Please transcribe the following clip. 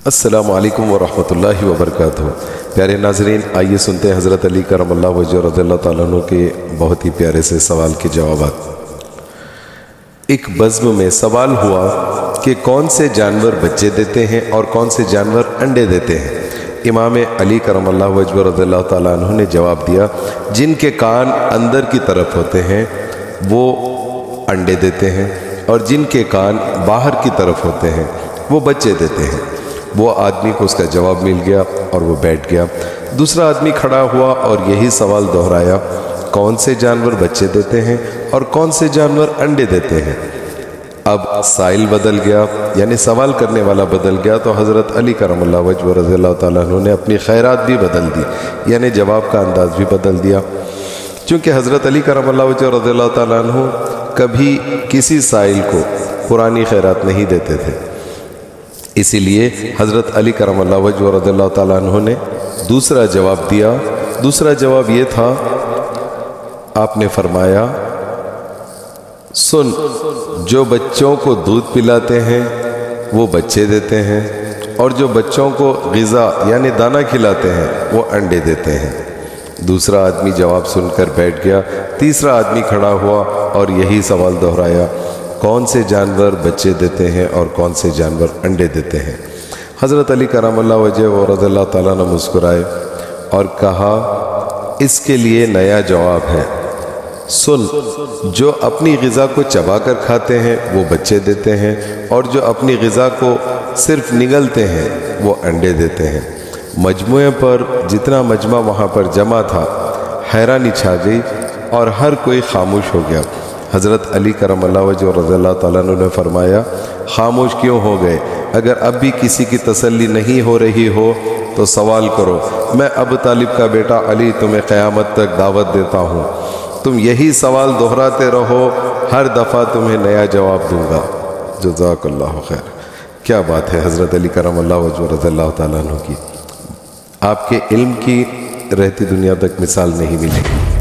السلام علیکم ورحمۃ وبرکاتہ۔ پیارے ناظرین، آئیے سنتے ہیں حضرت علی کرم اللہ وجہ رضی اللہ تعالیٰ عنہ کے بہت ہی پیارے سے سوال کے جوابات۔ ایک بزم میں سوال ہوا کہ کون سے جانور بچے دیتے ہیں اور کون سے جانور انڈے دیتے ہیں۔ امام علی کرم اللہ وجہ رضی اللہ تعالیٰ عنہ نے جواب دیا، جن کے کان اندر کی طرف ہوتے ہیں وہ انڈے دیتے ہیں، اور جن کے کان باہر کی طرف ہوتے ہیں وہ بچے دیتے ہیں۔ وہ آدمی کو اس کا جواب مل گیا اور وہ بیٹھ گیا۔ دوسرا آدمی کھڑا ہوا اور یہی سوال دہرایا، کون سے جانور بچے دیتے ہیں اور کون سے جانور انڈے دیتے ہیں۔ اب سائل بدل گیا، یعنی سوال کرنے والا بدل گیا، تو حضرت علی کرم اللہ وجہ رضی اللہ تعالیٰ عنہ نے اپنی خیرات بھی بدل دی، یعنی جواب کا انداز بھی بدل دیا۔ چونکہ حضرت علی کرم اللہ وجہ رضی اللہ تعالیٰ عنہ کبھی کسی سائل کو پرانی خیرات نہیں دیتے تھے، اسی لیے حضرت علی کرم اللہ وجہ رضی اللہ تعالیٰ عنہ نے دوسرا جواب دیا۔ دوسرا جواب یہ تھا، آپ نے فرمایا، سن، جو بچوں کو دودھ پلاتے ہیں وہ بچے دیتے ہیں، اور جو بچوں کو غذا یعنی دانہ کھلاتے ہیں وہ انڈے دیتے ہیں۔ دوسرا آدمی جواب سن کر بیٹھ گیا۔ تیسرا آدمی کھڑا ہوا اور یہی سوال دہرایا، کون سے جانور بچے دیتے ہیں اور کون سے جانور انڈے دیتے ہیں۔ حضرت علی کرم اللہ وجہ و رضی اللہ تعالیٰ نے مسکرائے اور کہا، اس کے لیے نیا جواب ہے، سن، جو اپنی غذا کو چبا کر کھاتے ہیں وہ بچے دیتے ہیں، اور جو اپنی غذا کو صرف نگلتے ہیں وہ انڈے دیتے ہیں۔ مجموعے پر جتنا مجمع وہاں پر جمع تھا، حیرانی چھا گئی اور ہر کوئی خاموش ہو گیا۔ حضرت علی کرم اللہ وجہ رضی اللہ تعالیٰ عنہ نے فرمایا، خاموش کیوں ہو گئے؟ اگر اب بھی کسی کی تسلی نہیں ہو رہی ہو تو سوال کرو، میں ابو طالب کا بیٹا علی تمہیں قیامت تک دعوت دیتا ہوں، تم یہی سوال دہراتے رہو، ہر دفعہ تمہیں نیا جواب دوں گا۔ جزاک اللہ خیر۔ کیا بات ہے حضرت علی کرم اللہ وجہ رضی اللہ تعالیٰ عنہ کی، آپ کے علم کی رہتی دنیا تک مثال نہیں ملے گی۔